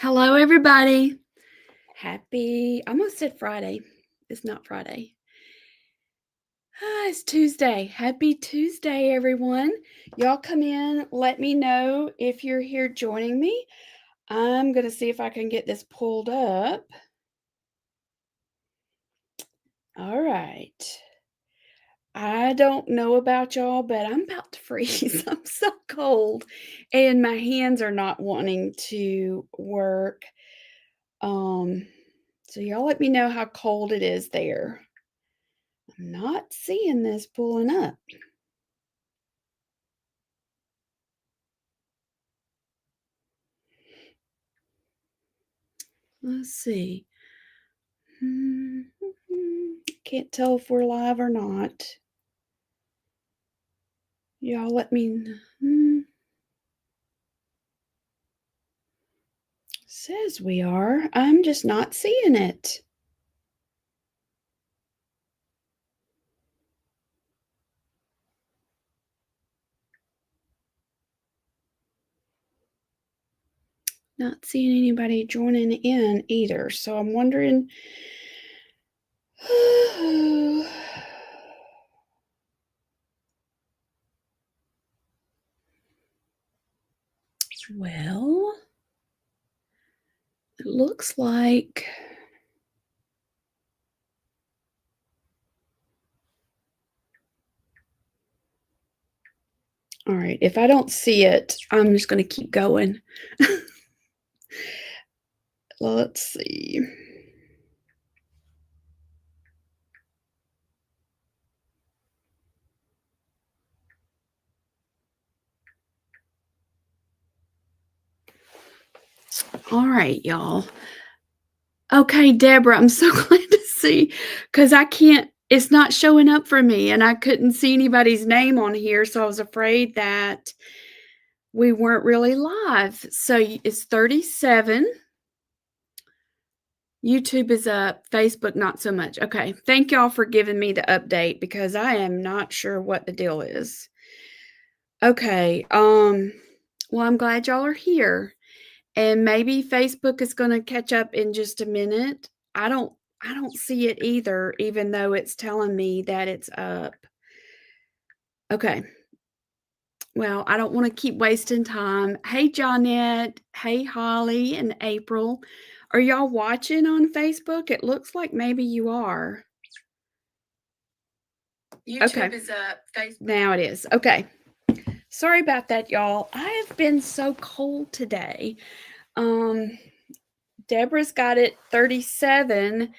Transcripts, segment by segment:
Hello, everybody. I almost said Friday. It's not Friday. It's Tuesday. Happy Tuesday, everyone. Y'all come in. Let me know if you're here joining me. I'm going to see if I can get this pulled up. All right. I don't know about y'all, but I'm about to freeze. I'm so cold, and my hands are not wanting to work. So y'all let me know how cold it is there. I'm not seeing this pulling up. Let's see. Can't tell if we're live or not. Y'all let me Says we are. I'm just not seeing it. Not seeing anybody joining in either. So I'm wondering. Well, it looks like all right. If I don't see it, I'm just going to keep going. Let's see. All right, y'all. Okay, Deborah, I'm so glad to see because it's not showing up for me and I couldn't see anybody's name on here. So I was afraid that we weren't really live. So it's 37. YouTube is up, Facebook not so much. Okay, thank y'all for giving me the update because I am not sure what the deal is. Okay, well, I'm glad y'all are here. And maybe Facebook is going to catch up in just a minute. I don't see it either, even though it's telling me that it's up. Okay. Well, I don't want to keep wasting time. Hey, Johnette. Hey, Holly and April. Are y'all watching on Facebook? It looks like maybe you are. YouTube is up. Facebook. Now it is. Okay. Sorry about that, y'all. I have been so cold today. Deborah's got it 37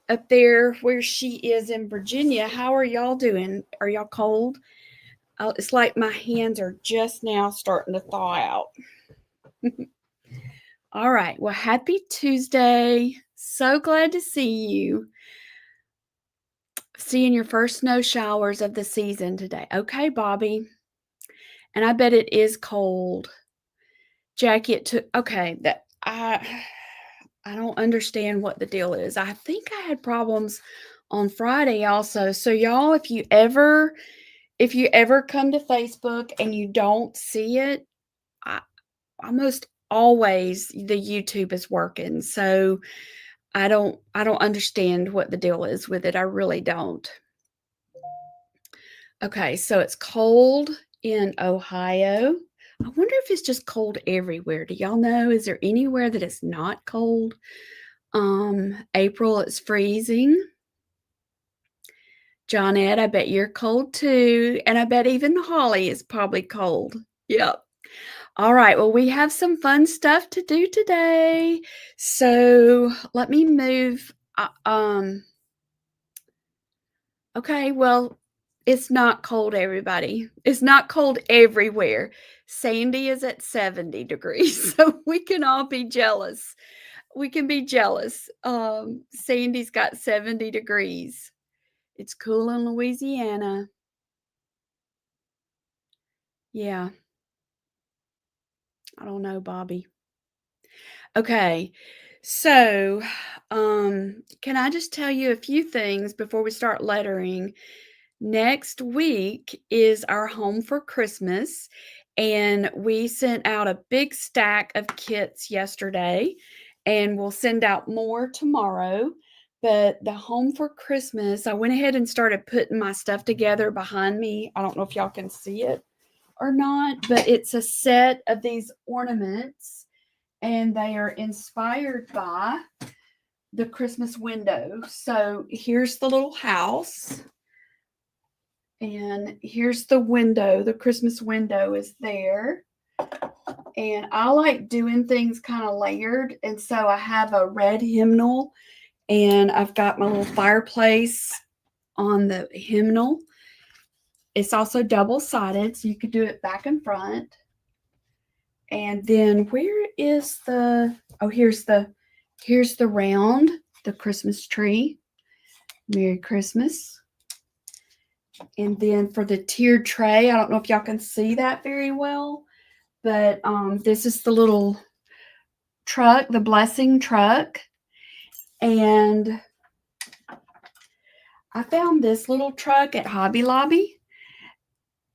up there where she is in Virginia. How are y'all doing? Are y'all cold? It's like my hands are just now starting to thaw out. All right. Well, happy Tuesday. So glad to see you. Seeing your first snow showers of the season today. Okay, Bobby. And I bet it is cold. Jackie, okay, I don't understand what the deal is. I think I had problems on Friday also. So y'all, if you ever come to Facebook and you don't see it, almost always the YouTube is working. So I don't understand what the deal is with it. I really don't. Okay, so it's cold in Ohio. I wonder if it's just cold everywhere. Do y'all know? Is there anywhere that it's not cold? April, it's freezing. Johnette, I bet you're cold too. And I bet even Holly is probably cold. Yep. All right. Well, we have some fun stuff to do today. So let me move. Okay. Well, it's not cold, everybody. It's not cold everywhere. Sandy is at 70 degrees. So we can all be jealous. We can be jealous. Sandy's got 70 degrees. It's cool in Louisiana. Yeah. I don't know, Bobby. Okay. So, can I just tell you a few things before we start lettering? Next week is our home for Christmas, and we sent out a big stack of kits yesterday, and we'll send out more tomorrow. But the home for Christmas, I went ahead and started putting my stuff together behind me. I don't know if y'all can see it or not, but it's a set of these ornaments, and they are inspired by the Christmas window. So here's the little house, and here's the window. The Christmas window is there. And I like doing things kind of layered. And so I have a red hymnal, and I've got my little fireplace on the hymnal. It's also double-sided, so you could do it back and front. And then where is the, oh, here's the round, the Christmas tree. Merry Christmas. And then for the tiered tray, I don't know if y'all can see that very well, but this is the little truck, the blessing truck. And I found this little truck at Hobby Lobby.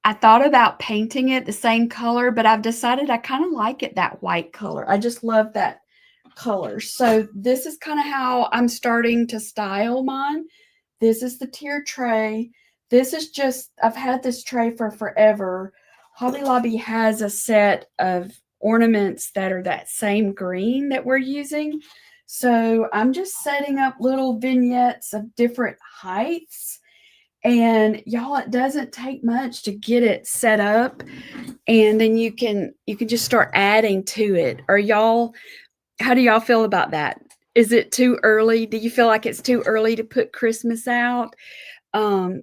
I thought about painting it the same color, but I've decided I kind of like it that white color. I just love that color. So this is kind of how I'm starting to style mine. This is the tier tray. This is just, I've had this tray for forever. Hobby Lobby has a set of ornaments that are that same green that we're using. So I'm just setting up little vignettes of different heights. And y'all, it doesn't take much to get it set up. And then you can just start adding to it. Or y'all, how do y'all feel about that? Is it too early? Do you feel like it's too early to put Christmas out?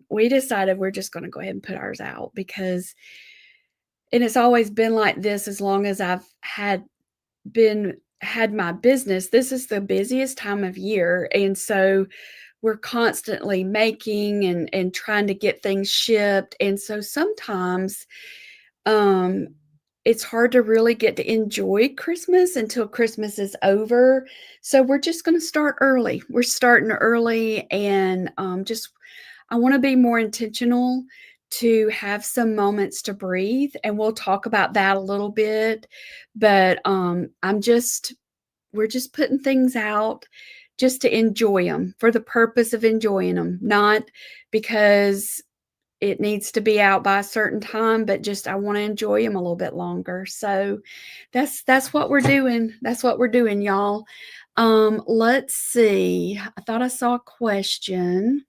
We decided we're just going to go ahead and put ours out because, and it's always been like this as long as I've had my business. This is the busiest time of year, and so we're constantly making and trying to get things shipped, and so sometimes it's hard to really get to enjoy Christmas until Christmas is over. So we're just going to start early. We're starting early, and just I want to be more intentional to have some moments to breathe, and we'll talk about that a little bit. But we're just putting things out just to enjoy them for the purpose of enjoying them, not because it needs to be out by a certain time, but just I want to enjoy them a little bit longer. So that's what we're doing. That's what we're doing, y'all. Let's see. I thought I saw a question.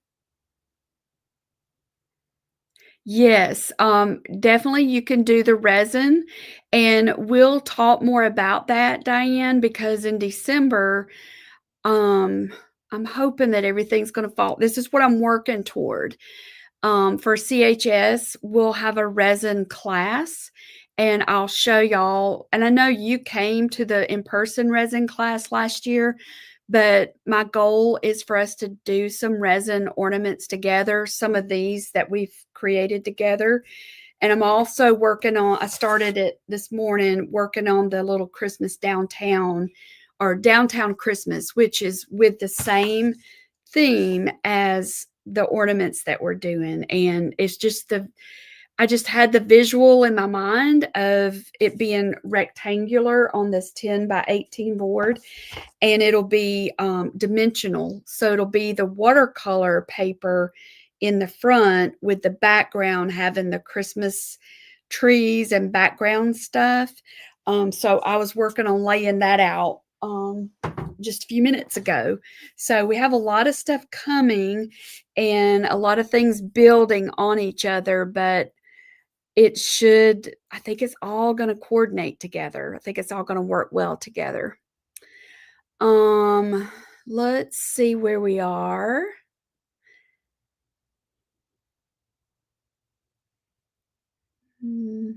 Yes, definitely you can do the resin, and we'll talk more about that, Diane, because in December, um, I'm hoping that everything's gonna fall. This is what I'm working toward. For CHS, we'll have a resin class, and I'll show y'all. And I know you came to the in-person resin class last year, but my goal is for us to do some resin ornaments together, some of these that we've created together. And I'm also I started it this morning, working on the little Christmas downtown or downtown Christmas, which is with the same theme as the ornaments that we're doing. And it's just I just had the visual in my mind of it being rectangular on this 10 by 18 board, and it'll be dimensional. So it'll be the watercolor paper in the front with the background having the Christmas trees and background stuff. So I was working on laying that out just a few minutes ago. So we have a lot of stuff coming and a lot of things building on each other, but I think it's all going to coordinate together. I think it's all going to work well together. Let's see where we are. Hmm.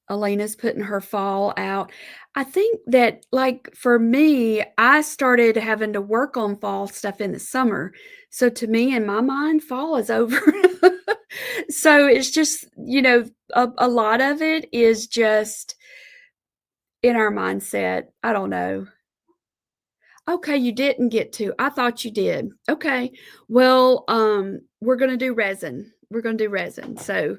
Elena's putting her fall out. I think that, like, for me, I started having to work on fall stuff in the summer. So to me, in my mind, fall is over. So it's just, a lot of it is just in our mindset. I don't know. Okay, you didn't get to. I thought you did. Okay. Well, we're gonna do resin. we're going to do resin. So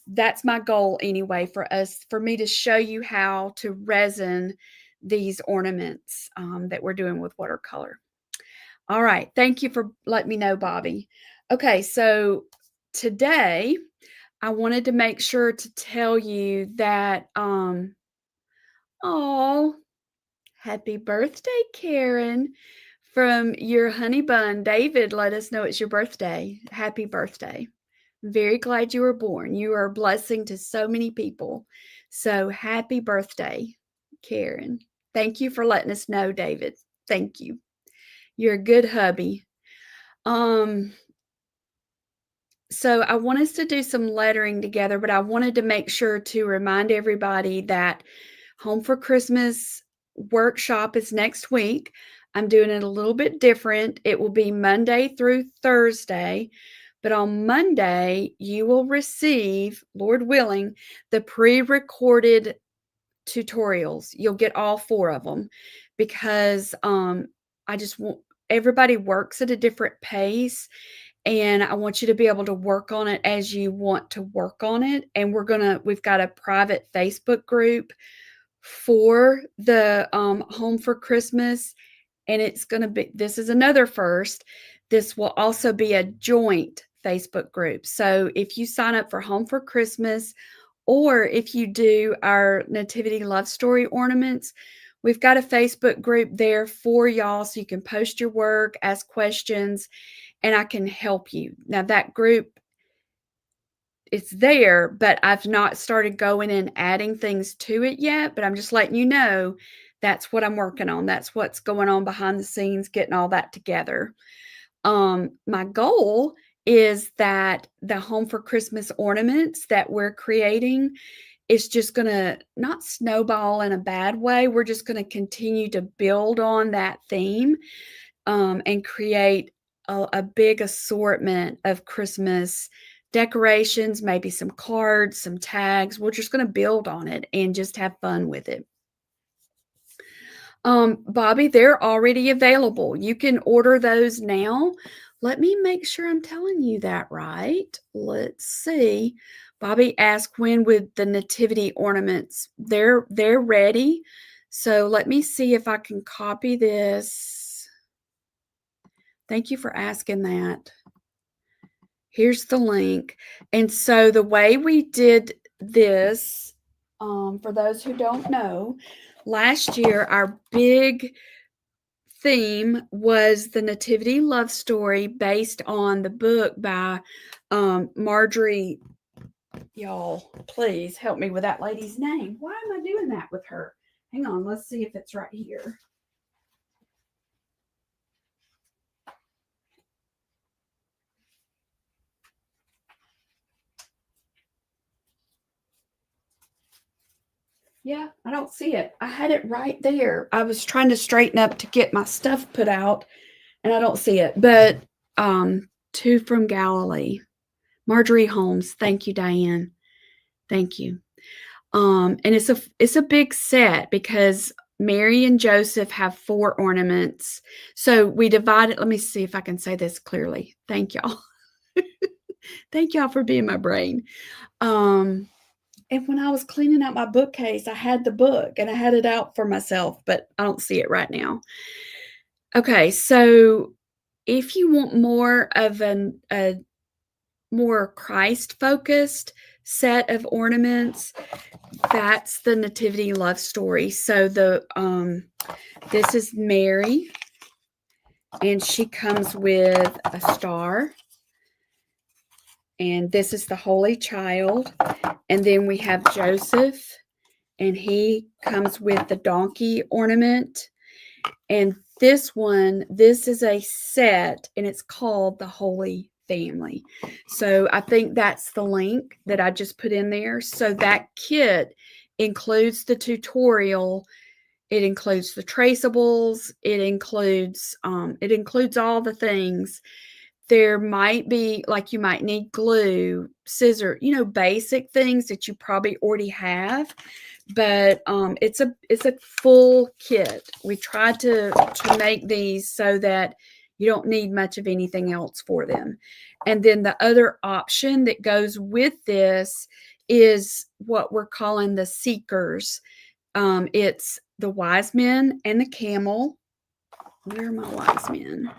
that's my goal anyway, for me to show you how to resin these ornaments that we're doing with watercolor. All right. Thank you for letting me know, Bobby. Okay. So today I wanted to make sure to tell you that, oh, happy birthday, Karen, from your honey bun. David let us know it's your birthday. Happy birthday. Very glad you were born. You are a blessing to so many people. So happy birthday, Karen. Thank you for letting us know, David. Thank you. You're a good hubby. So I want us to do some lettering together, but I wanted to make sure to remind everybody that Home for Christmas workshop is next week. I'm doing it a little bit different. It will be Monday through Thursday, but on Monday, you will receive, Lord willing, the pre-recorded tutorials. You'll get all 4 of them because I just want everybody works at a different pace, and I want you to be able to work on it as you want to work on it. And we've got a private Facebook group for the Home for Christmas, and it's going to be, this is another first. This will also be a joint Facebook group. So if you sign up for Home for Christmas, or if you do our Nativity Love Story ornaments, we've got a Facebook group there for y'all, so you can post your work, ask questions, and I can help you. Now that group, it's there, but I've not started going and adding things to it yet, but I'm just letting you know that's what I'm working on. That's what's going on behind the scenes, getting all that together. My goal is that the Home for Christmas ornaments that we're creating is just going to not snowball in a bad way. We're just going to continue to build on that theme and create a big assortment of Christmas decorations, maybe some cards, some tags. We're just going to build on it and just have fun with it. Bobby, they're already available. You can order those now. Let me make sure I'm telling you that right. Let's see. Bobby asked when would the nativity ornaments. They're ready. So let me see if I can copy this. Thank you for asking that. Here's the link. And so the way we did this, for those who don't know, last year our big theme was the Nativity Love Story based on the book by Marjorie. Y'all, please help me with that lady's name. Why am I doing that with her? Hang on, let's see if it's right here. Yeah, I don't see it. I had it right there. I was trying to straighten up to get my stuff put out, and I don't see it. But Two from Galilee. Marjorie Holmes. Thank you, Diane. Thank you. And it's a big set because Mary and Joseph have 4 ornaments. So we divided. Let me see if I can say this clearly. Thank y'all. Thank y'all for being my brain. And when I was cleaning out my bookcase, I had the book and I had it out for myself, but I don't see it right now. Okay, so if you want more of a more Christ-focused set of ornaments, that's the Nativity Love Story. So this is Mary, and she comes with a star. And this is the Holy Child. And then we have Joseph, and he comes with the donkey ornament. And this is a set, and it's called the Holy Family. So I think that's the link that I just put in there. So that kit includes the tutorial. It includes the traceables. It includes all the things. There might be, like, you might need glue, scissor, basic things that you probably already have, but it's a full kit. We tried to make these so that You don't need much of anything else for them. And then the other option that goes with this is what we're calling the seekers. It's the wise men and the camel. Where are my wise men?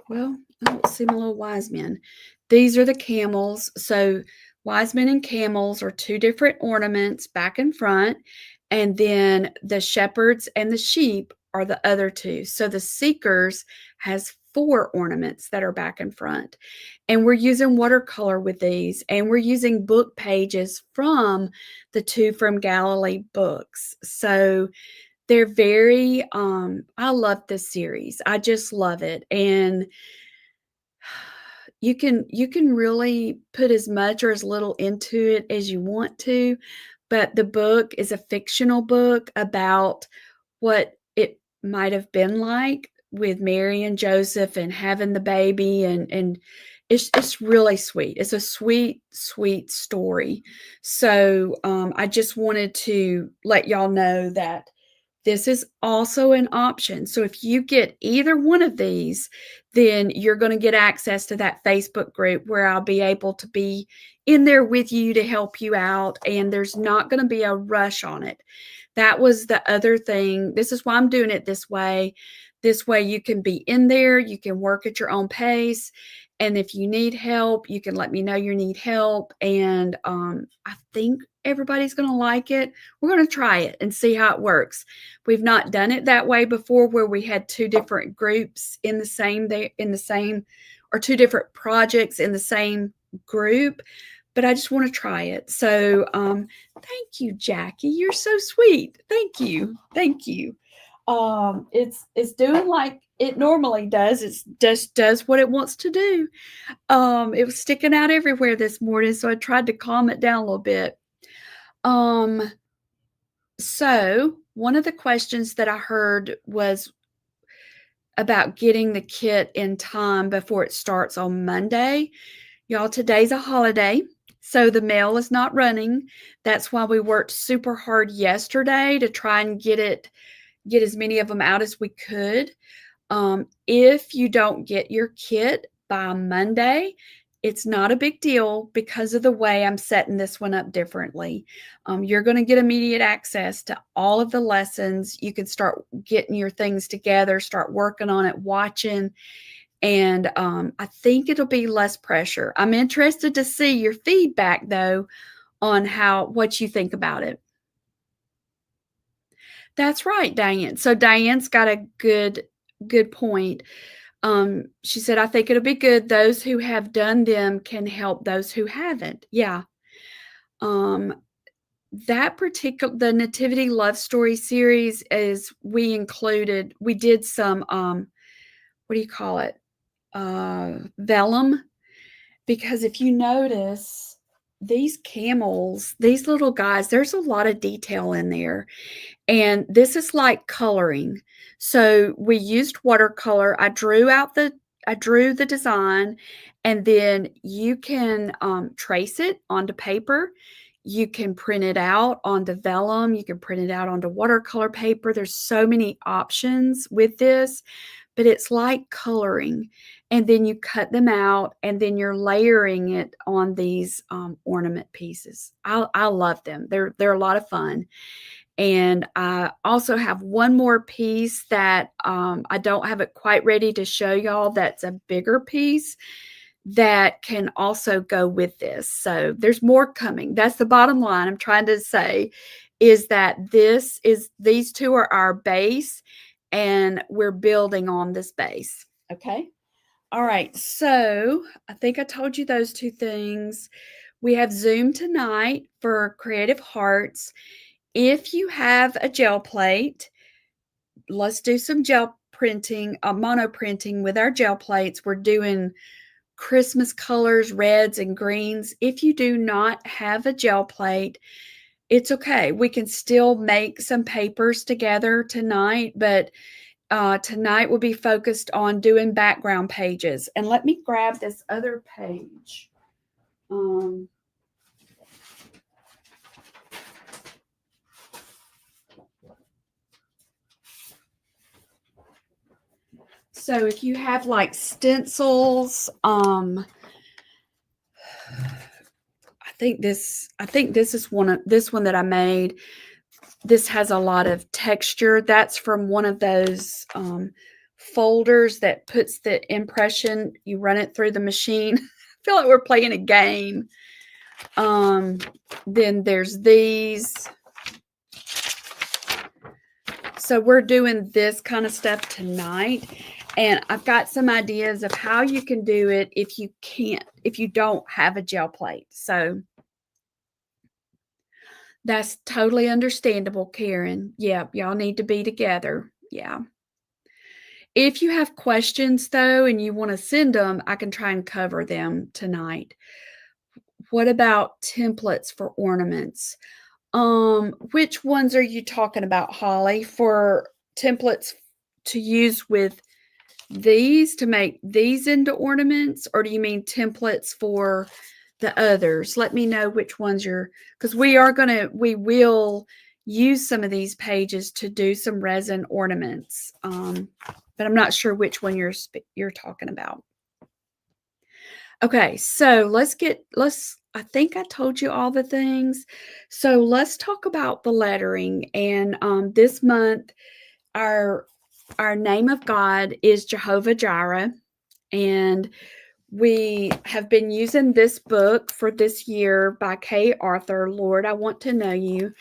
Well, I don't see my little wise men. These are the camels. So wise men and camels are two different ornaments back and front. And then the shepherds and the sheep are the other two. So the seekers has 4 ornaments that are back and front. And we're using watercolor with these. And we're using book pages from the Two from Galilee books. So they're very, I love this series. I just love it. And you can really put as much or as little into it as you want to, but the book is a fictional book about what it might have been like with Mary and Joseph and having the baby, and it's really sweet. It's a sweet, sweet story. So, I just wanted to let y'all know that this is also an option. So if you get either one of these, then you're going to get access to that Facebook group where I'll be able to be in there with you to help you out. And there's not going to be a rush on it. That was the other thing. This is why I'm doing it this way. This way you can be in there. You can work at your own pace. And if you need help, you can let me know you need help. And I think everybody's going to like it. We're going to try it and see how it works. We've not done it that way before, where we had 2 different groups in the same, or 2 different projects in the same group. But I just want to try it. So thank you, Jackie. You're so sweet. Thank you. Thank you. It's doing like it normally does. It just does what it wants to do. It was sticking out everywhere this morning, so I tried to calm it down a little bit. So one of the questions that I heard was about getting the kit in time before it starts on Monday. Y'all, today's a holiday, so the mail is not running. That's why we worked super hard yesterday to try and get as many of them out as we could. If you don't get your kit by Monday, it's not a big deal because of the way I'm setting this one up differently. You're going to get immediate access to all of the lessons. You can start getting your things together, start working on it, watching, and I think it'll be less pressure. I'm interested to see your feedback, though, on what you think about it. That's right, Diane. So Diane's got a good point. She said, I think it'll be good. Those who have done them can help those who haven't. Yeah. The Nativity Love Story series we did some, what do you call it? Vellum. Because if you notice, these camels, these little guys, there's a lot of detail in there. And this is like coloring. So we used watercolor. I drew the design, and then you can trace it onto paper. You can print it out onto vellum. You can print it out onto watercolor paper. There's so many options with this, but it's like coloring. And then you cut them out, and then you're layering it on these ornament pieces. I love them. They're a lot of fun. And I also have one more piece that I don't have it quite ready to show y'all. That's a bigger piece that can also go with this. So there's more coming. That's the bottom line I'm trying to say, is that these 2 are our base, and we're building on this base. Okay. All right. So I think I told you those 2 things. We have Zoom tonight for Creative Hearts. If you have a gel plate, let's do some gel printing, mono printing with our gel plates. We're doing Christmas colors, reds and greens. If you do not have a gel plate, it's okay. We can still make some papers together tonight, but tonight will be focused on doing background pages. And let me grab this other page. So if you have like stencils, I think this is this one that I made. This has a lot of texture. That's from one of those folders that puts the impression, you run it through the machine. I feel like we're playing a game. Then there's these. So we're doing this kind of stuff tonight. And I've got some ideas of how you can do it if you don't have a gel plate. So that's totally understandable, Karen. Yeah, y'all need to be together. Yeah. If you have questions, though, and you want to send them, I can try and cover them tonight. What about templates for ornaments? Which ones are you talking about, Holly, for templates to use with these to make these into ornaments, or do you mean templates for the others? Let me know which ones because we will use some of these pages to do some resin ornaments, but I'm not sure which one you're talking about. Okay, so I think I told you all the things. So let's talk about the lettering. And this month, our name of God is Jehovah Jireh. And we have been using this book for this year by Kay Arthur, Lord, I Want to Know You.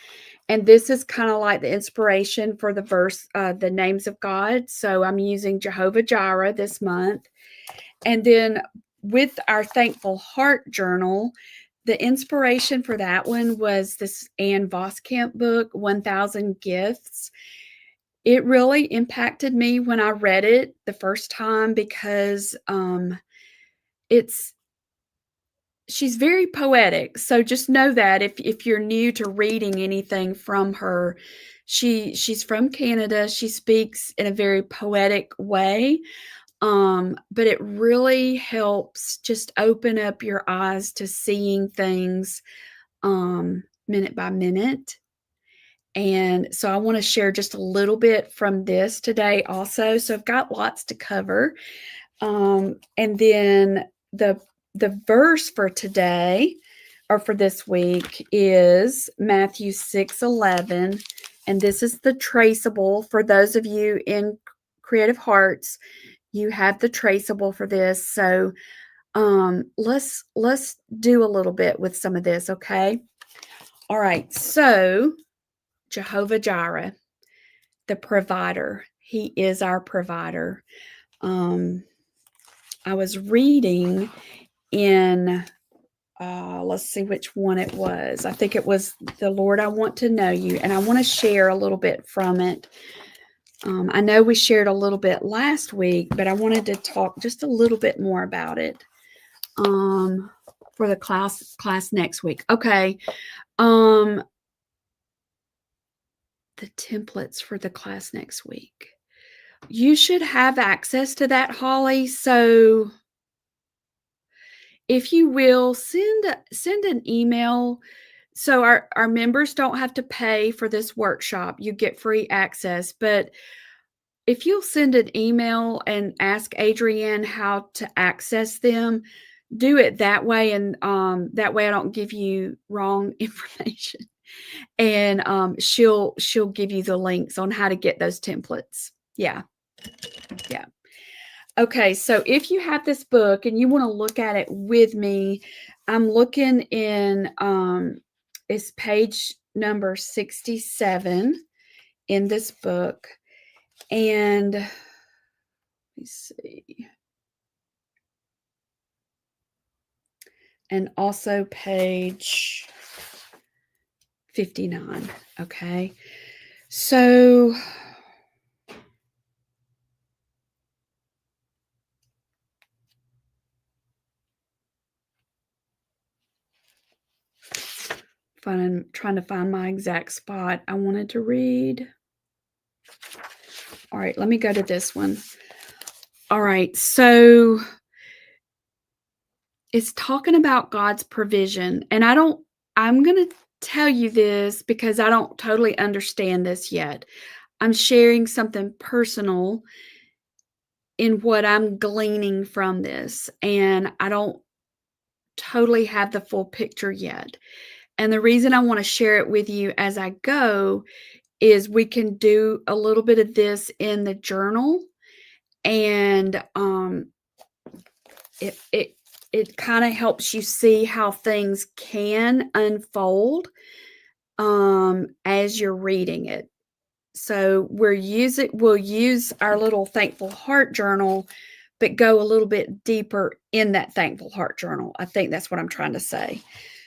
And this is kind of like the inspiration for the verse, the names of God. So I'm using Jehovah Jireh this month. And then with our Thankful Heart Journal, the inspiration for that one was this Ann Voskamp book, 1000 Gifts. It really impacted me when I read it the first time because she's very poetic. So just know that if you're new to reading anything from her, she's from Canada. She speaks in a very poetic way. But it really helps just open up your eyes to seeing things minute by minute. And so I want to share just a little bit from this today also. So I've got lots to cover. And then the verse for today or for this week is Matthew 6:11. And this is the traceable for those of you in Creative Hearts. You have the traceable for this. So let's do a little bit with some of this, okay? All right. So Jehovah Jireh, the provider. He is our provider. I was reading in let's see which one it was. I think it was The Lord, I Want to Know You. And I want to share a little bit from it. I know we shared a little bit last week, but I wanted to talk just a little bit more about it for the class next week. Okay. The templates for the class next week. You should have access to that, Holly. So if you will, send an email. So our members don't have to pay for this workshop. You get free access, but if you'll send an email and ask Adrienne how to access them, do it that way. And that way I don't give you wrong information. And she'll give you the links on how to get those templates. Yeah. Yeah. Okay. So if you have this book and you want to look at it with me, I'm looking in it's page number 67 in this book. And let me see. And also page 59. Okay. So I'm trying to find my exact spot I wanted to read. All right, let me go to this one. All right, so it's talking about God's provision. And I'm going to tell you this because I don't totally understand this yet. I'm sharing something personal in what I'm gleaning from this, and I don't totally have the full picture yet. And the reason I want to share it with you as I go is we can do a little bit of this in the journal, and it kind of helps you see how things can unfold as you're reading it. So we'll use our little Thankful Heart journal, but go a little bit deeper in that Thankful Heart journal. I think that's what I'm trying to say.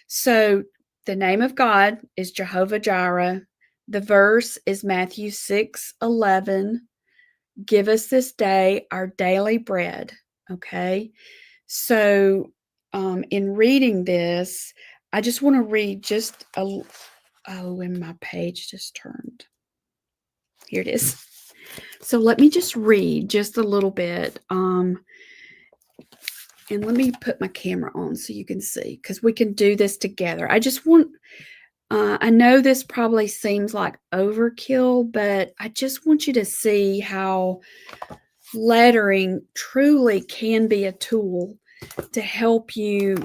So the name of God is Jehovah Jireh. The verse is Matthew 6:11. Give us this day our daily bread. Okay. So in reading this, I just want to read just a, oh, and my page just turned. Here it is. So let me just read just a little bit. And let me put my camera on so you can see, because we can do this together. I just want, I know this probably seems like overkill, but I just want you to see how lettering truly can be a tool to help you.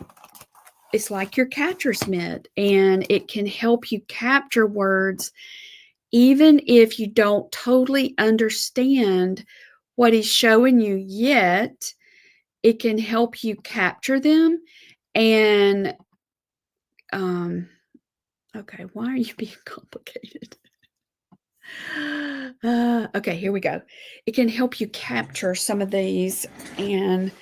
It's like your catcher's mitt, and it can help you capture words even if you don't totally understand what he's showing you yet. It can help you capture them. And okay, why are you being complicated? Okay, here we go. It can help you capture some of these and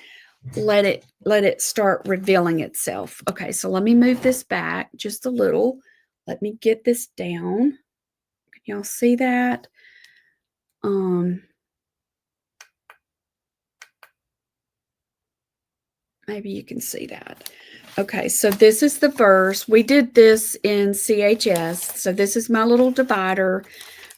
let it start revealing itself. Okay, so let me move this back just a little. Let me get this down. Can y'all see that? Maybe you can see that. Okay, so this is the verse. We did this in CHS. So this is my little divider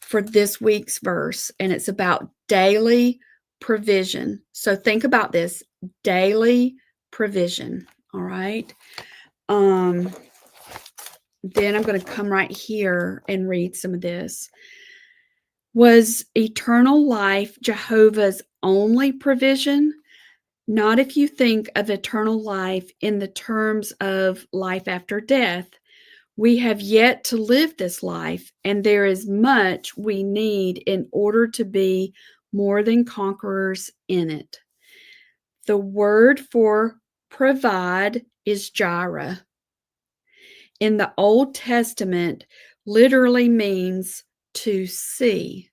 for this week's verse, and it's about daily provision. So think about this, daily provision. All right. Then I'm going to come right here and read some of this. Was eternal life Jehovah's only provision? Not if you think of eternal life in the terms of life after death. We have yet to live this life, and there is much we need in order to be more than conquerors in it. The word for provide is Jireh. In the Old Testament, literally means to see.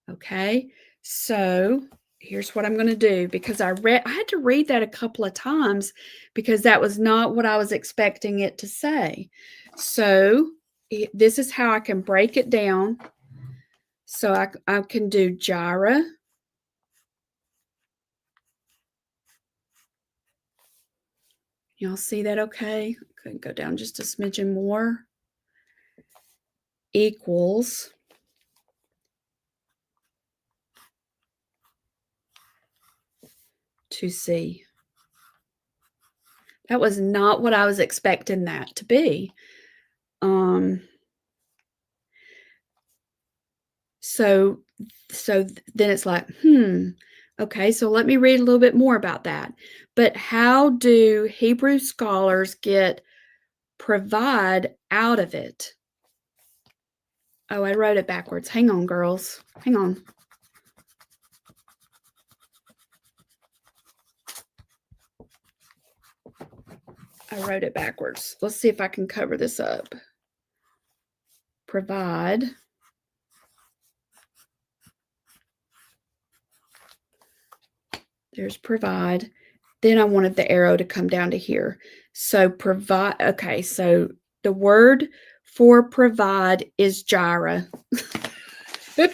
Okay, so here's what I'm going to do, because I had to read that a couple of times because that was not what I was expecting it to say. So this is how I can break it down. So I can do Jireh. Y'all see that okay? Could go down just a smidgen more. Equals to see. That was not what I was expecting that to be. So then it's like, okay, so let me read a little bit more about that. But how do Hebrew scholars get provide out of it? Oh, I wrote it backwards. Hang on, girls. Hang on. I wrote it backwards. Let's see if I can cover this up. Provide. There's provide. Then I wanted the arrow to come down to here. So provide. Okay, so the word for provide is Jireh. All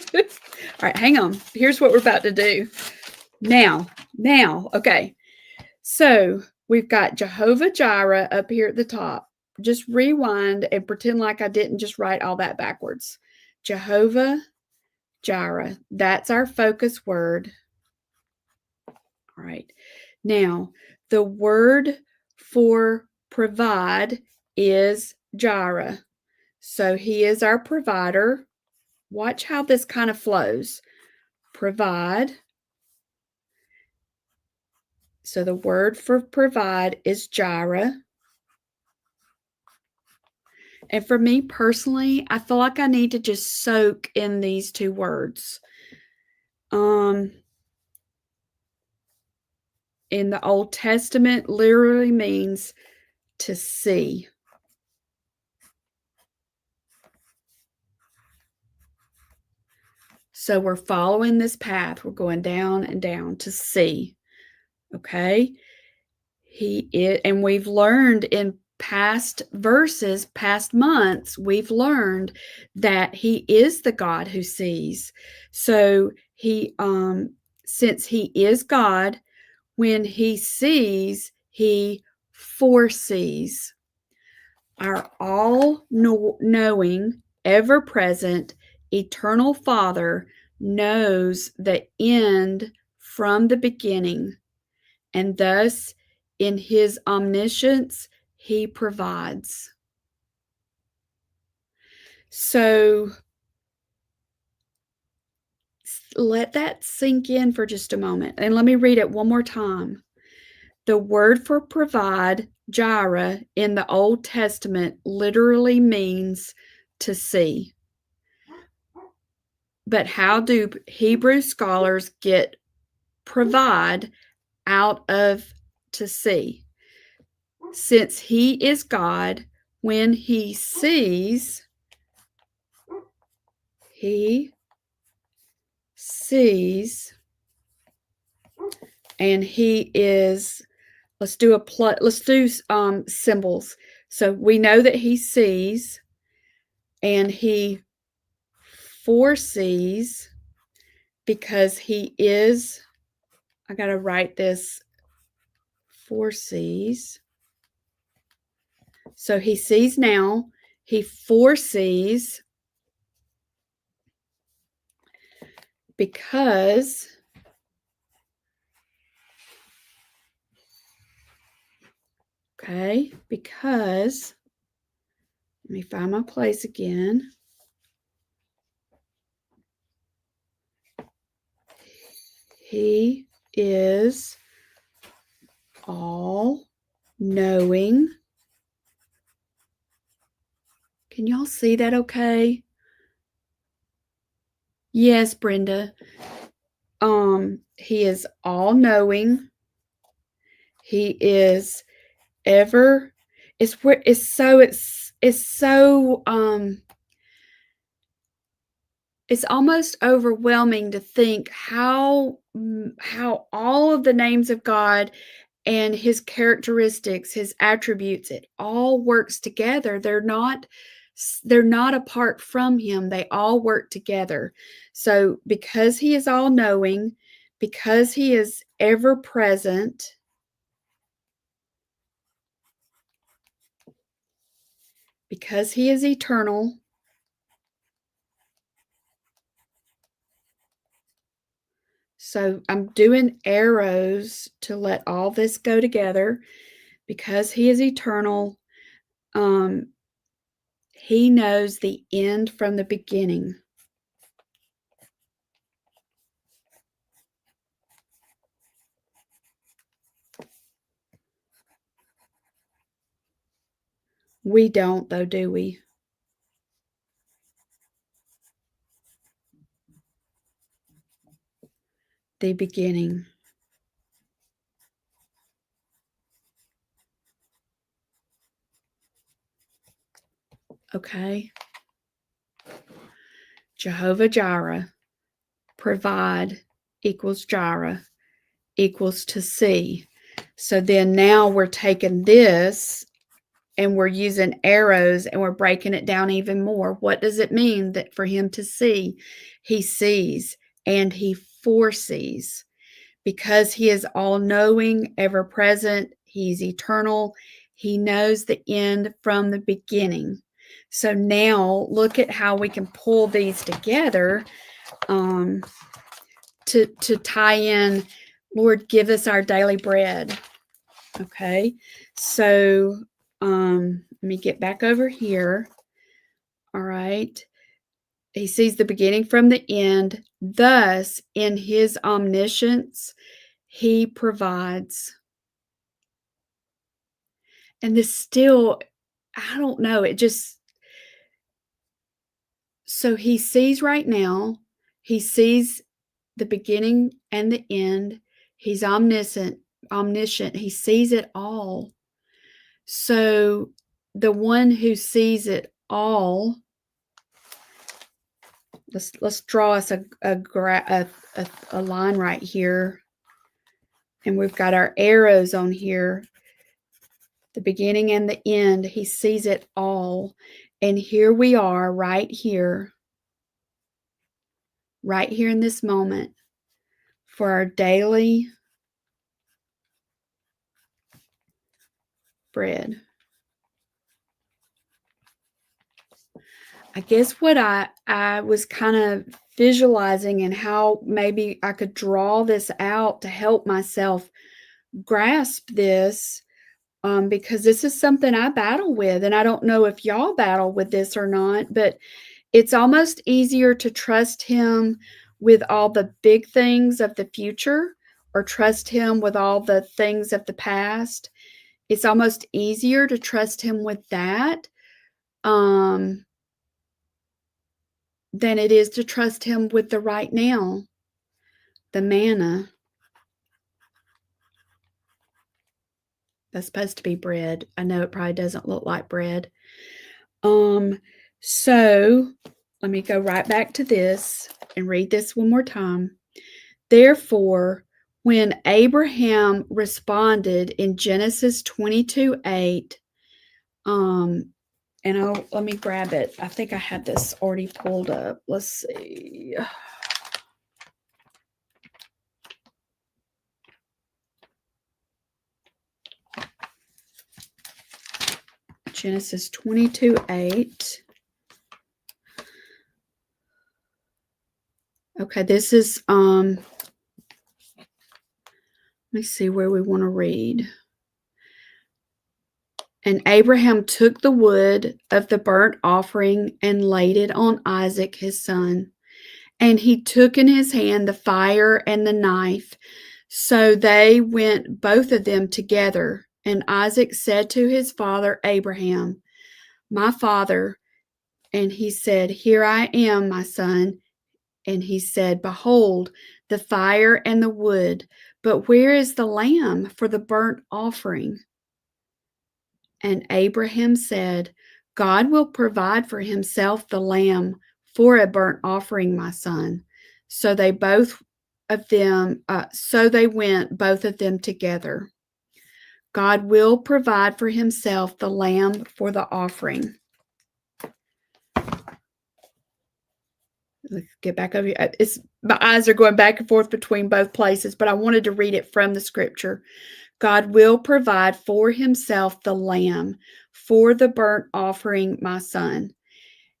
right, hang on. Here's what we're about to do. Now, okay. So we've got Jehovah Jireh up here at the top. Just rewind and pretend like I didn't just write all that backwards. Jehovah Jireh. That's our focus word. All right. Now, the word for provide is Jireh. So he is our provider. Watch how this kind of flows. Provide. So the word for provide is Jireh. And for me personally, I feel like I need to just soak in these two words. In the Old Testament, literally means to see. So we're following this path. We're going down and down to see. Okay? He is, and we've learned in past verses, past months, we've learned that he is the God who sees. So he since he is God, when he sees, he foresees. Our all knowing, ever present, eternal Father knows the end from the beginning, and thus in his omniscience, he provides. So let that sink in for just a moment. And let me read it one more time. The word for provide, Jireh, in the Old Testament literally means to see. But how do Hebrew scholars get provide out of to see? Since he is God, when he sees, and he is, let's do symbols. So we know that he sees and he foresees because he is, I got to write this, foresees. So he sees now, he foresees because because, let me find my place again. He is all knowing. Can y'all see that okay? Yes, Brenda. He is all knowing. He is ever, it's almost overwhelming to think how all of the names of God and his characteristics, his attributes, it all works together. They're not apart from him. They all work together. So because he is all knowing, because he is ever present, because he is eternal, so I'm doing arrows to let all this go together. Because he is eternal, he knows the end from the beginning. We don't, though, do we? The beginning. Okay. Jehovah Jireh, provide equals Jireh equals to see. So then now we're taking this and we're using arrows and we're breaking it down even more. What does it mean that for him to see? He sees and he foresees. Because he is all-knowing, ever-present, he's eternal, he knows the end from the beginning. So now look at how we can pull these together to tie in, Lord, give us our daily bread. Okay, so let me get back over here. All right. He sees the beginning from the end. Thus, in his omniscience, He provides. And this still, I don't know, it just, so he sees right now, he sees the beginning and the end. He's omniscient. He sees it all. So the one who sees it all, let's draw us a line right here. And we've got our arrows on here. The beginning and the end. He sees it all. And here we are right here in this moment for our daily bread. I guess what I was kind of visualizing and how maybe I could draw this out to help myself grasp this, because this is something I battle with, and I don't know if y'all battle with this or not, but it's almost easier to trust him with all the big things of the future or trust him with all the things of the past. It's almost easier to trust him with that, than it is to trust him with the right now, the manna. That's supposed to be bread. I know it probably doesn't look like bread. So let me go right back to this and read this one more time. Therefore, when Abraham responded in Genesis 22:8, and let me grab it. I think I had this already pulled up. Let's see. Genesis 22:8. Okay, this is let me see where we want to read. And Abraham took the wood of the burnt offering and laid it on Isaac his son. And he took in his hand the fire and the knife. So they went both of them together. And Isaac said to his father Abraham, "My father." And he said, "Here I am, my son." And he said, "Behold, the fire and the wood, but where is the lamb for the burnt offering?" And Abraham said, "God will provide for himself the lamb for a burnt offering, my son." So they went both of them together. God will provide for himself the lamb for the offering. Let's get back over here. My eyes are going back and forth between both places, but I wanted to read it from the scripture. God will provide for himself the lamb for the burnt offering, my son.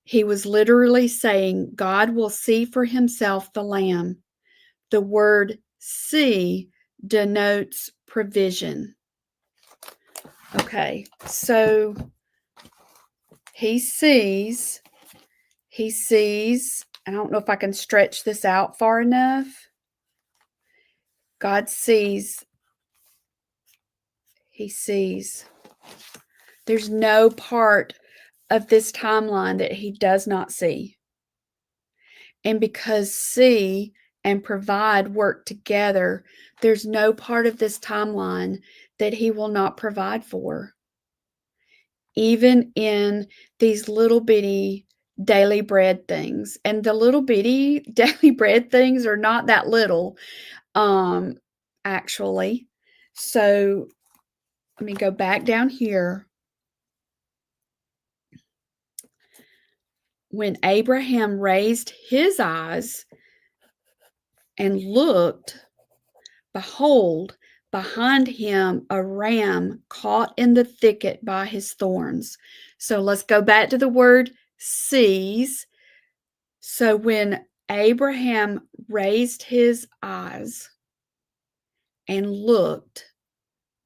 He was literally saying, God will see for himself the lamb. The word see denotes provision. Okay, so he sees, I don't know if I can stretch this out far enough. God sees, he sees. There's no part of this timeline that he does not see. And because see and provide work together, there's no part of this timeline that he will not provide for. Even in these little bitty daily bread things. And the little bitty daily bread things are not that little, actually. So let me go back down here. When Abraham raised his eyes and looked, behold, behind him a ram caught in the thicket by his thorns. So let's go back to the word sees. So when Abraham raised his eyes and looked,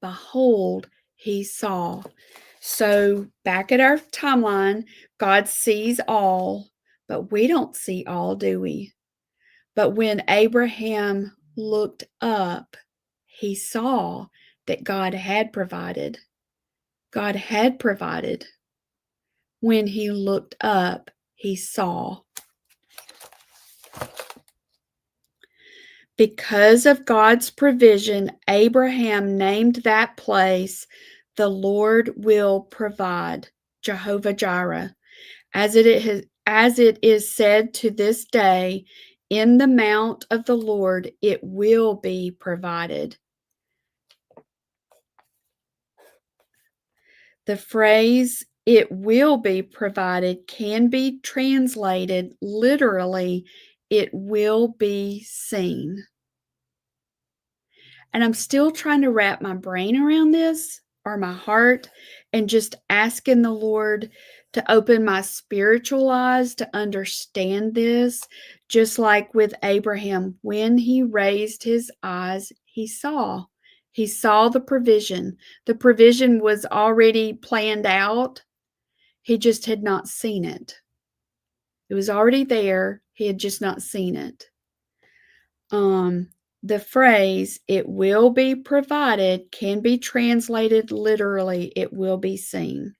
behold, he saw. So back at our timeline, God sees all, but we don't see all, do we? But when Abraham looked up, he saw that God had provided. God had provided. When he looked up, he saw. Because of God's provision, Abraham named that place, "The Lord will provide," Jehovah Jireh. As it is said to this day, "In the mount of the Lord it will be provided." The phrase "it will be provided" can be translated literally, "it will be seen." And I'm still trying to wrap my brain around this, or my heart, and just asking the Lord to open my spiritual eyes to understand this. Just like with Abraham, when he raised his eyes, he saw. He saw the provision. The provision was already planned out. He just had not seen it. It was already there. He had just not seen it. The phrase "it will be provided" can be translated literally, "it will be seen."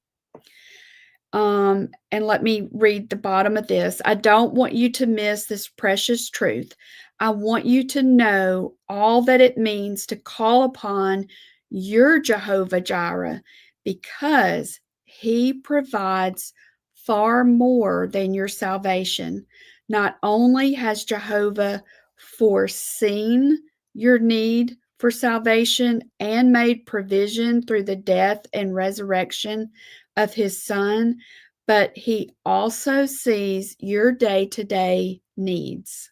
And let me read the bottom of this. I don't want you to miss this precious truth. I want you to know all that it means to call upon your Jehovah Jireh, because he provides far more than your salvation. Not only has Jehovah foreseen your need for salvation and made provision through the death and resurrection of his son, but he also sees your day-to-day needs.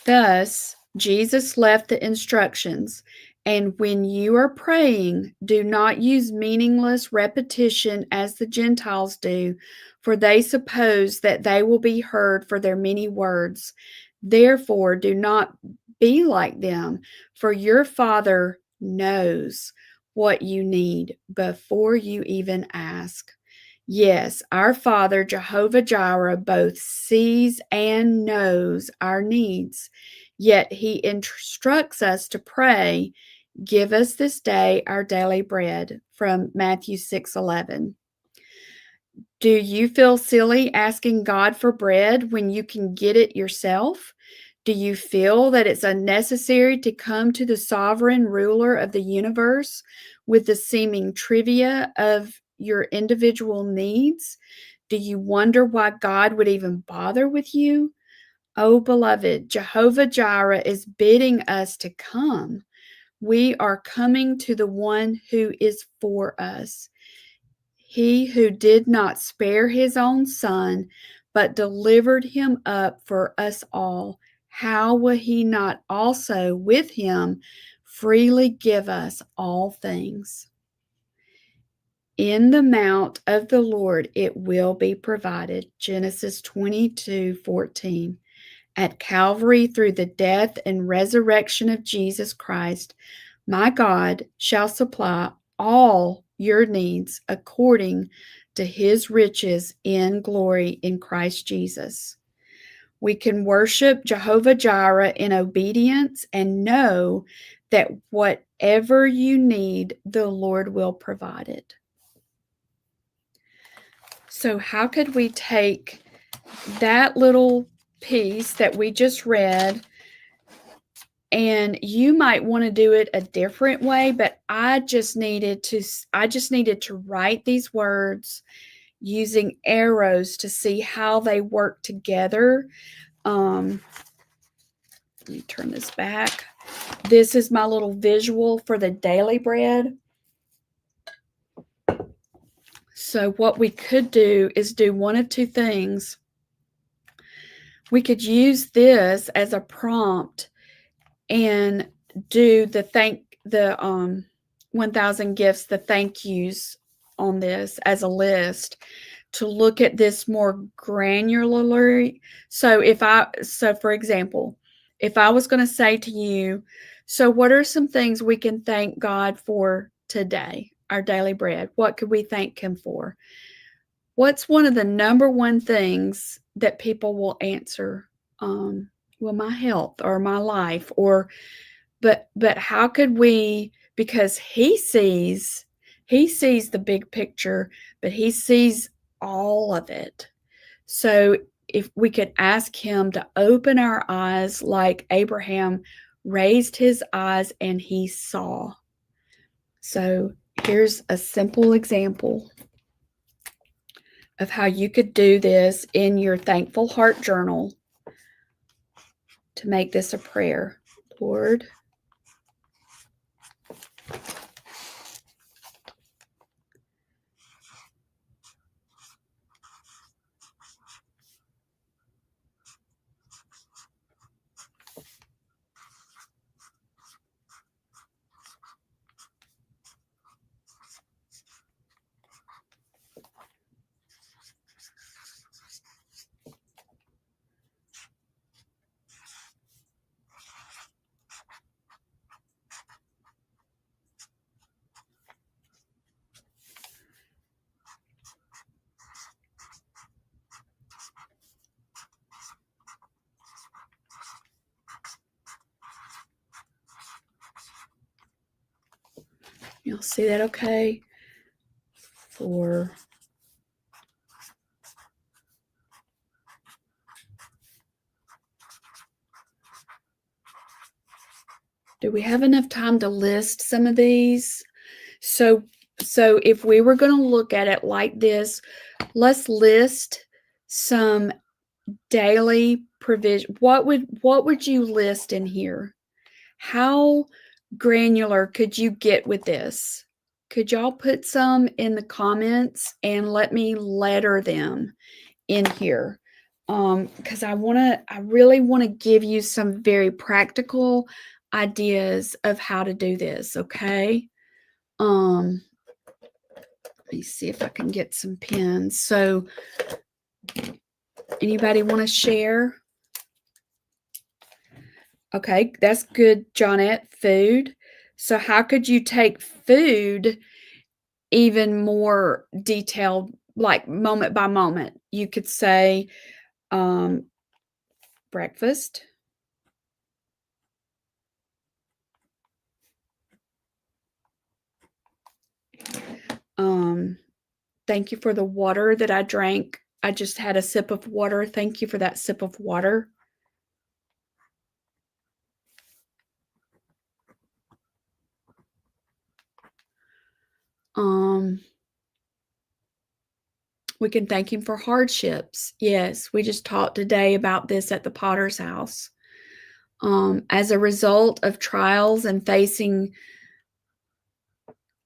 Thus, Jesus left the instructions, and when you are praying, do not use meaningless repetition as the Gentiles do, for they suppose that they will be heard for their many words. Therefore, do not be like them, for your Father knows what you need before you even ask. Yes, our Father, Jehovah Jireh, both sees and knows our needs, yet he instructs us to pray, "Give us this day our daily bread," from Matthew 6:11. Do you feel silly asking God for bread when you can get it yourself? Do you feel that it's unnecessary to come to the sovereign ruler of the universe with the seeming trivia of your individual needs? Do you wonder why God would even bother with you? Oh, beloved, Jehovah Jireh is bidding us to come. We are coming to the one who is for us. He who did not spare his own son, but delivered him up for us all, how will he not also with him freely give us all things? In the mount of the Lord it will be provided. Genesis 22:14. At Calvary, through the death and resurrection of Jesus Christ, my God shall supply all your needs according to his riches in glory in Christ Jesus. We can worship Jehovah Jireh in obedience and know that whatever you need, the Lord will provide it. So, how could we take that little piece that we just read, and you might want to do it a different way, but I just needed to write these words using arrows to see how they work together. Let me turn this back. This is my little visual for the daily bread. So what we could do is do one of two things. We could use this as a prompt and do the 1,000 gifts, the thank yous on this as a list to look at this more granularly. So for example, if I was going to say to you, so what are some things we can thank God for today, our daily bread? What could we thank him for? What's one of the number one things that people will answer? well, my health or my life or but how could we because he sees the big picture, but he sees all of it. So if we could ask him to open our eyes like Abraham raised his eyes and he saw. So here's a simple example of how you could do this in your thankful heart journal to make this a prayer. Lord, you'll see that okay? For do we have enough time to list some of these? So if we were going to look at it like this, let's list some daily provision. What would you list in here? How granular could you get with this? Could y'all put some in the comments and let me letter them in here? Because I really want to give you some very practical ideas of how to do this, okay? Let me see if I can get some pens. So anybody want to share? Okay, that's good, Johnette. Food. So how could you take food even more detailed, like moment by moment? You could say breakfast. Thank you for the water that I drank. I just had a sip of water. Thank you for that sip of water. We can thank him for hardships. Yes, we just talked today about this at the Potter's house. As a result of trials and facing,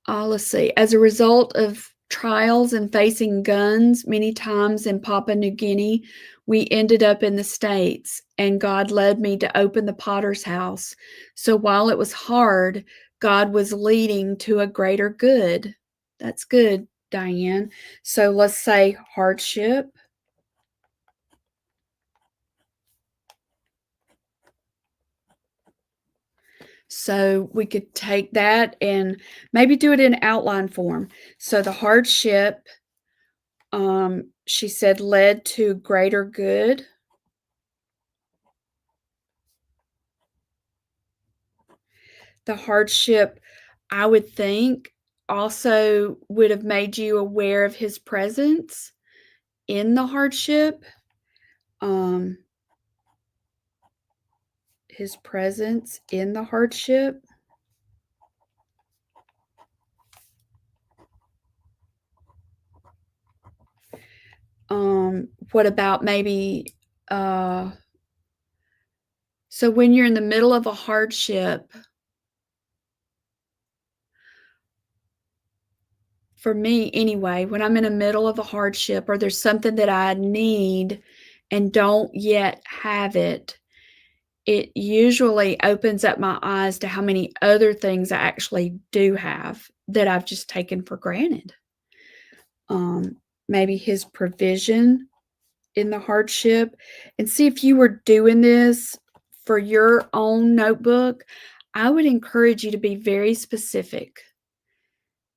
let's see, as a result of trials and facing guns many times in Papua New Guinea, we ended up in the States, and God led me to open the Potter's house. So while it was hard, God was leading to a greater good. That's good, Diane. So let's say hardship. So we could take that and maybe do it in outline form. So the hardship, she said, led to greater good. The hardship, I would think, also would have made you aware of his presence in the hardship. His presence in the hardship. What about maybe so when you're in the middle of a hardship, for me anyway, when I'm in the middle of a hardship or there's something that I need and don't yet have it, it usually opens up my eyes to how many other things I actually do have that I've just taken for granted. Maybe his provision in the hardship, and see if you were doing this for your own notebook. I would encourage you to be very specific.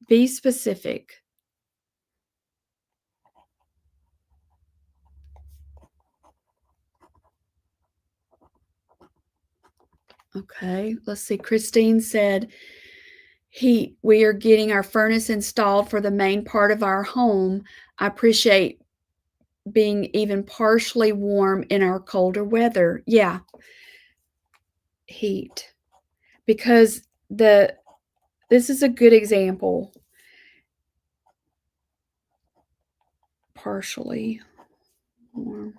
Be specific. Okay, let's see. Christine said, we are getting our furnace installed for the main part of our home. I appreciate being even partially warm in our colder weather. Yeah, heat. Because this is a good example. Partially warm.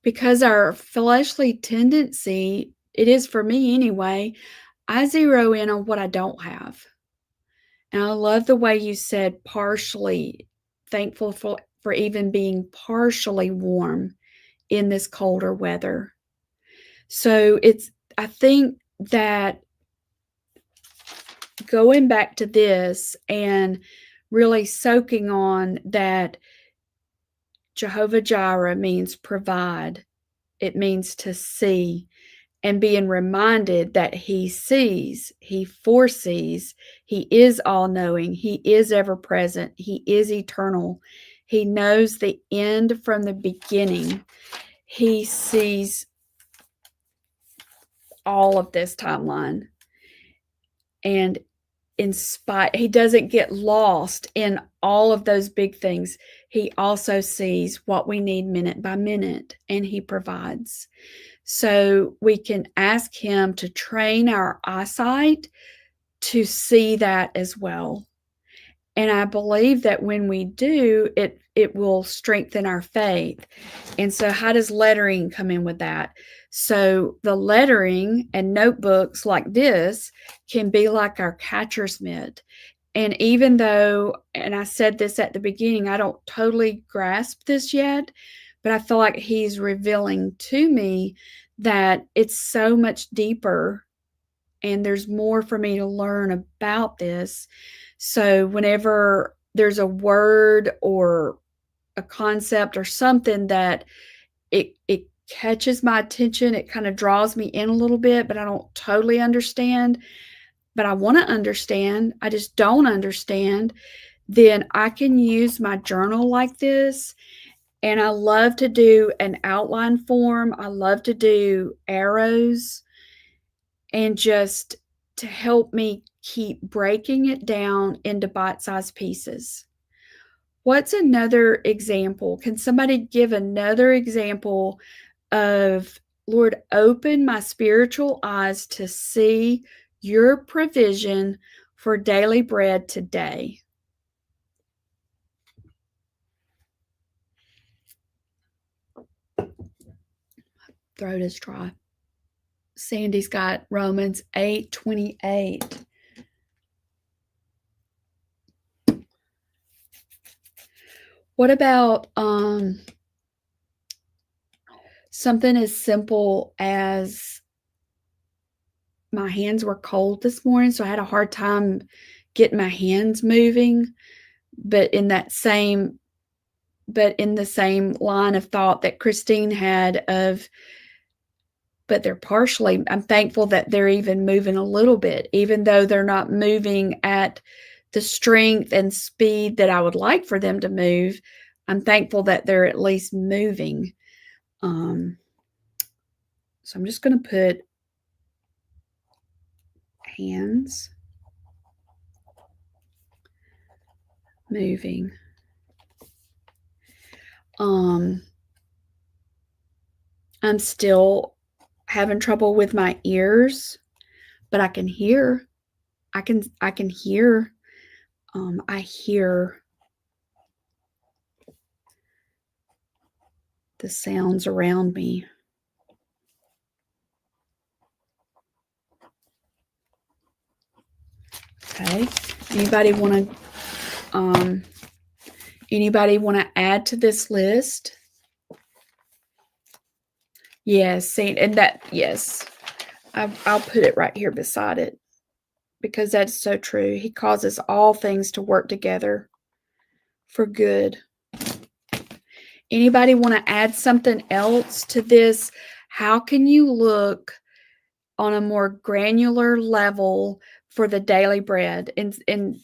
Because our fleshly tendency, it is for me anyway, I zero in on what I don't have. And I love the way you said partially, thankful for even being partially warm in this colder weather. So I think that going back to this and really soaking on that Jehovah Jireh means provide. It means to see, and being reminded that he sees, he foresees, he is all-knowing, he is ever-present, he is eternal. He knows the end from the beginning. He sees all of this timeline. And he doesn't get lost in all of those big things. He also sees what we need minute by minute, and he provides. So we can ask him to train our eyesight to see that as well. And I believe that when we do, it will strengthen our faith. And so how does lettering come in with that? So the lettering and notebooks like this can be like our catcher's mitt. And even though, and I said this at the beginning, I don't totally grasp this yet, but I feel like he's revealing to me that it's so much deeper and there's more for me to learn about this. So whenever there's a word or a concept or something that it catches my attention, it kind of draws me in a little bit, but I don't totally understand, but I want to understand, I just don't understand, then I can use my journal like this. And I love to do an outline form. I love to do arrows, and just to help me keep breaking it down into bite-sized pieces. What's another example? Can somebody give another example of, Lord, open my spiritual eyes to see your provision for daily bread today? Throat is dry. Sandy's got Romans 8:28. What about something as simple as my hands were cold this morning, so I had a hard time getting my hands moving, but in the same line of thought that Christine had of, but they're partially, I'm thankful that they're even moving a little bit, even though they're not moving at the strength and speed that I would like for them to move. I'm thankful that they're at least moving. So I'm just going to put hands moving. I'm still having trouble with my ears, but I can hear. I can hear. I hear the sounds around me. Okay. Anybody want to add to this list? Yes, and that, yes. I'll put it right here beside it, because that's so true. He causes all things to work together for good. Anybody want to add something else to this? How can you look on a more granular level for the daily bread? And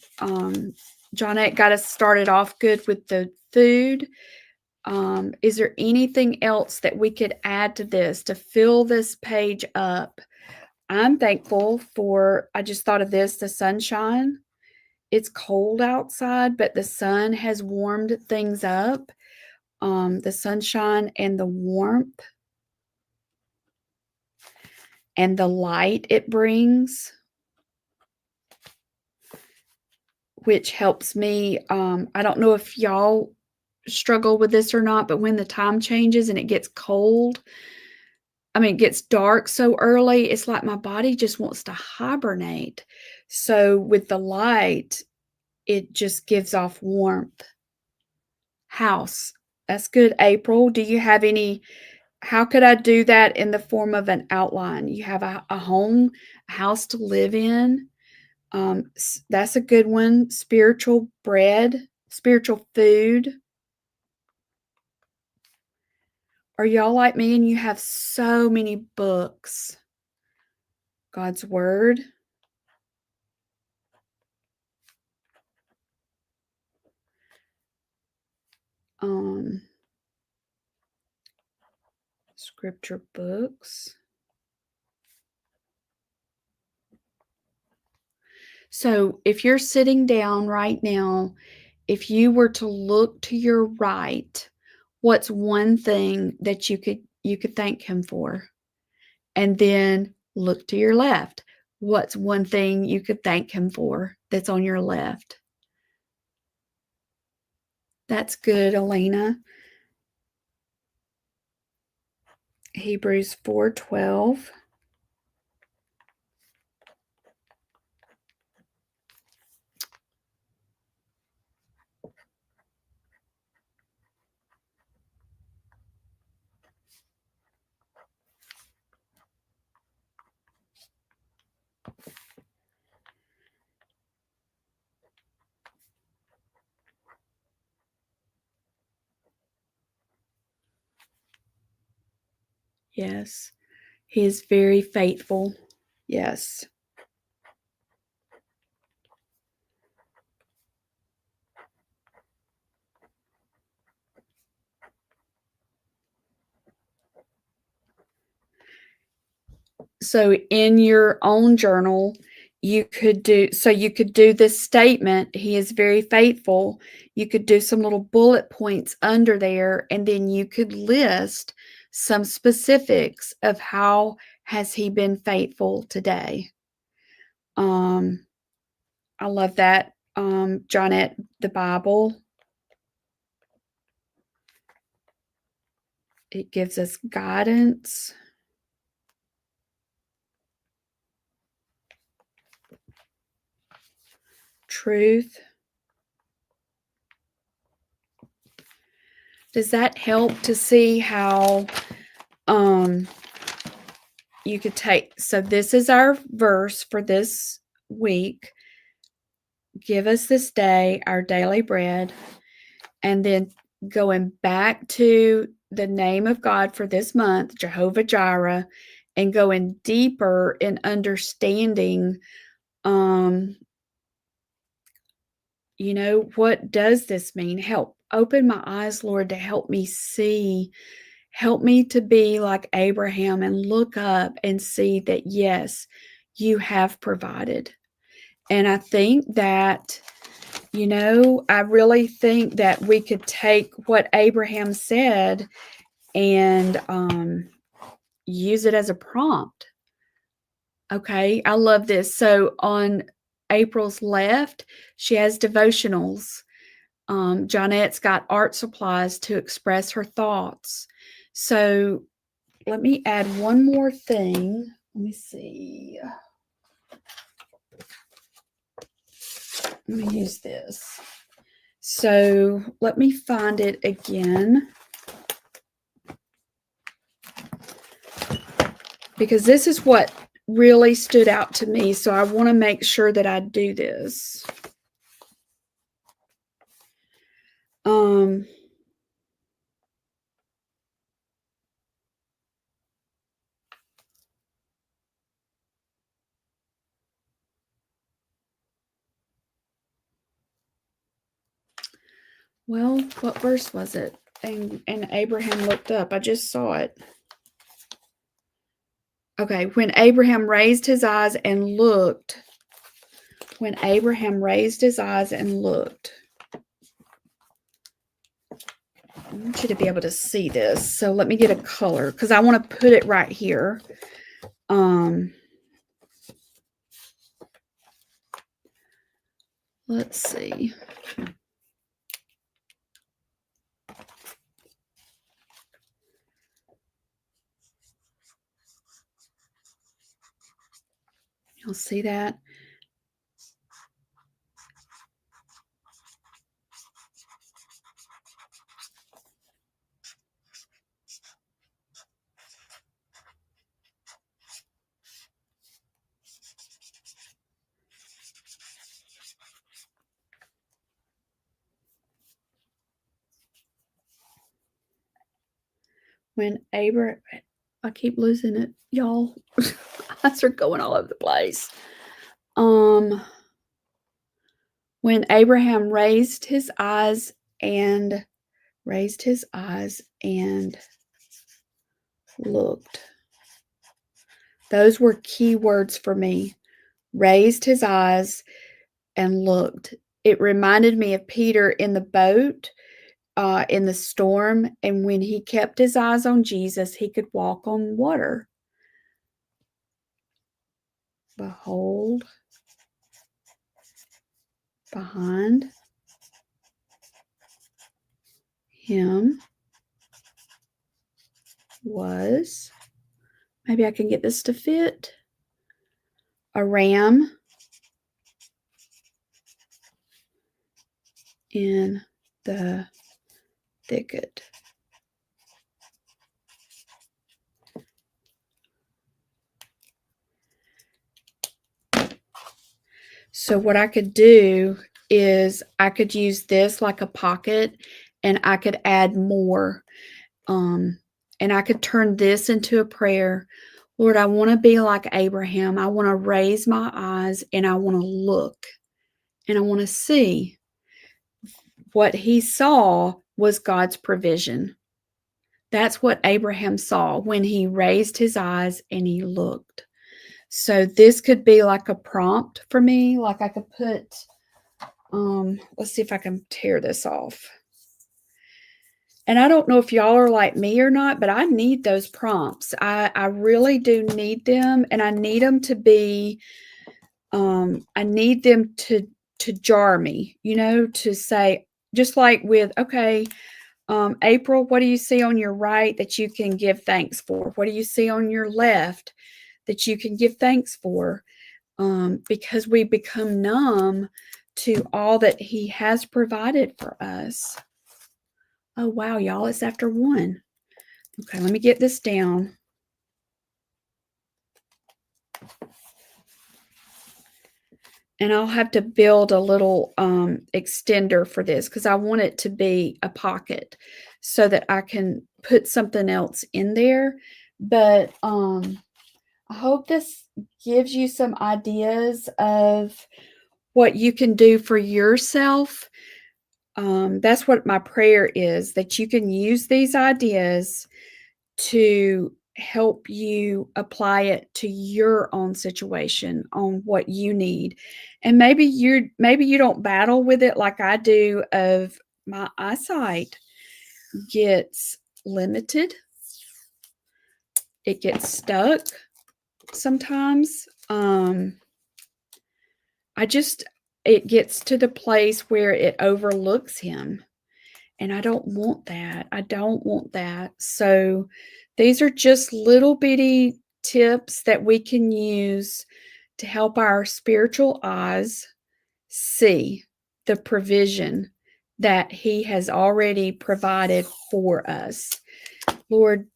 Johnette got us started off good with the food. Is there anything else that we could add to this to fill this page up? I'm thankful for, I just thought of this, the sunshine. It's cold outside, but the sun has warmed things up. The sunshine and the warmth and the light it brings, which helps me. I don't know if y'all struggle with this or not, but when the time changes and it gets cold, it gets dark so early, it's like my body just wants to hibernate. So with the light, it just gives off warmth. House. That's good, April. Do you have any? How could I do that in the form of an outline? You have a home, a house to live in. That's a good one. Spiritual bread, spiritual food. Are y'all like me and you have so many books? God's Word. Scripture books. So if you're sitting down right now, if you were to look to your right, what's one thing that you could thank him for? And then look to your left. What's one thing you could thank him for that's on your left? That's good, Elena. Hebrews 4:12. Yes. He is very faithful. Yes. So in your own journal, you could do this statement, he is very faithful. You could do some little bullet points under there, and then you could list some specifics of how has he been faithful today. I love that. Johnette, the Bible. It gives us guidance. Truth. Does that help to see how you could take, so this is our verse for this week. Give us this day our daily bread. And then going back to the name of God for this month, Jehovah Jireh, and going deeper in understanding, what does this mean? Help open my eyes, Lord, to help me see. Help me to be like Abraham and look up and see that, yes, you have provided. And I think that, I really think that we could take what Abraham said and use it as a prompt. Okay, I love this. So on April's left, she has devotionals. Johnette's got art supplies to express her thoughts. So let me add one more thing. Let me see. Let me use this. So let me find it again, because this is what really stood out to me. So I want to make sure that I do this. Well, what verse was it? and Abraham looked up. I just saw it. Okay, when Abraham raised his eyes and looked. When Abraham raised his eyes and looked. I want you to be able to see this. So let me get a color because I want to put it right here. Let's see. You'll see that. When Abraham, I keep losing it, y'all. Eyes are going all over the place. When Abraham raised his eyes and looked. Those were key words for me. Raised his eyes and looked. It reminded me of Peter in the boat, in the storm, and when he kept his eyes on Jesus, he could walk on water. Behold, behind him was, maybe I can get this to fit, a ram in the thicket. So what I could do is I could use this like a pocket and I could add more. And I could turn this into a prayer. Lord, I want to be like Abraham. I want to raise my eyes and I want to look and I want to see. What he saw was God's provision. That's what Abraham saw when he raised his eyes and he looked. So this could be like a prompt for me. Like I could put, let's see if I can tear this off. And I don't know if y'all are like me or not, but I need those prompts. I really do need them. And I need them to be, I need them to jar me, to say, just like with, okay, April, what do you see on your right that you can give thanks for? What do you see on your left that you can give thanks for? Because we become numb to all that he has provided for us. Oh, wow, y'all, it's after 1. Okay, let me get this down. And I'll have to build a little extender for this because I want it to be a pocket so that I can put something else in there. But I hope this gives you some ideas of what you can do for yourself. That's what my prayer is, that you can use these ideas to help you apply it to your own situation on what you need. And maybe you don't battle with it like I do, of my eyesight gets limited. It gets stuck sometimes. It gets to the place where it overlooks him. And I don't want that. I don't want that. So these are just little bitty tips that we can use to help our spiritual eyes see the provision that he has already provided for us. Lord,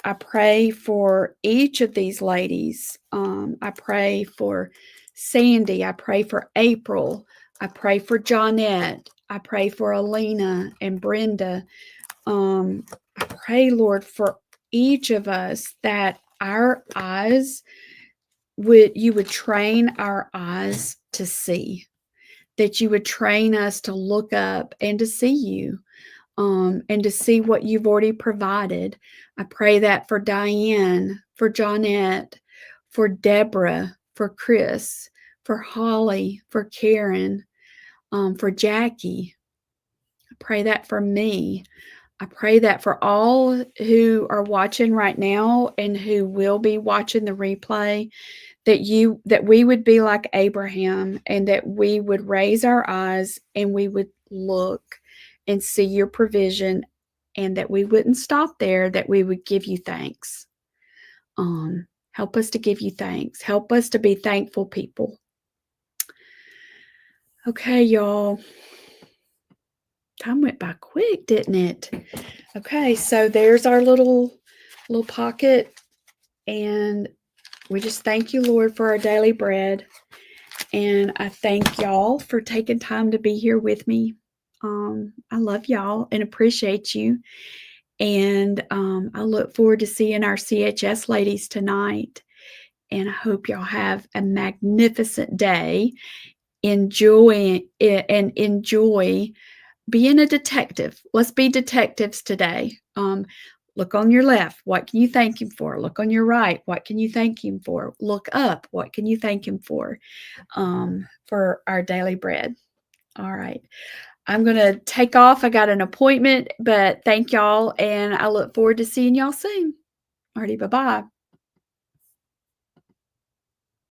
I pray for each of these ladies. I pray for Sandy. I pray for April. I pray for Johnette. I pray for Alina and Brenda. I pray, Lord, for each of us that our eyes you would train our eyes to see, that you would train us to look up and to see you. and to see what you've already provided. I pray that for Diane, for Johnette, for Deborah, for Chris, for Holly, for Karen, for Jackie. I pray that for me. I pray that for all who are watching right now and who will be watching the replay, that we would be like Abraham, and that we would raise our eyes and we would look and see your provision, and that we wouldn't stop there, that we would give you thanks. Help us to give you thanks. Help us to be thankful people. Okay, y'all. Time went by quick, didn't it? Okay, so there's our little pocket, and we just thank you, Lord, for our daily bread. And I thank y'all for taking time to be here with me. I love y'all and appreciate you. And I look forward to seeing our CHS ladies tonight. And I hope y'all have a magnificent day. Enjoy it and enjoy being a detective. Let's be detectives today. Look on your left. What can you thank him for? Look on your right. What can you thank him for? Look up. What can you thank him for our daily bread? All right. I'm going to take off. I got an appointment, but thank y'all, and I look forward to seeing y'all soon. Alrighty, bye-bye.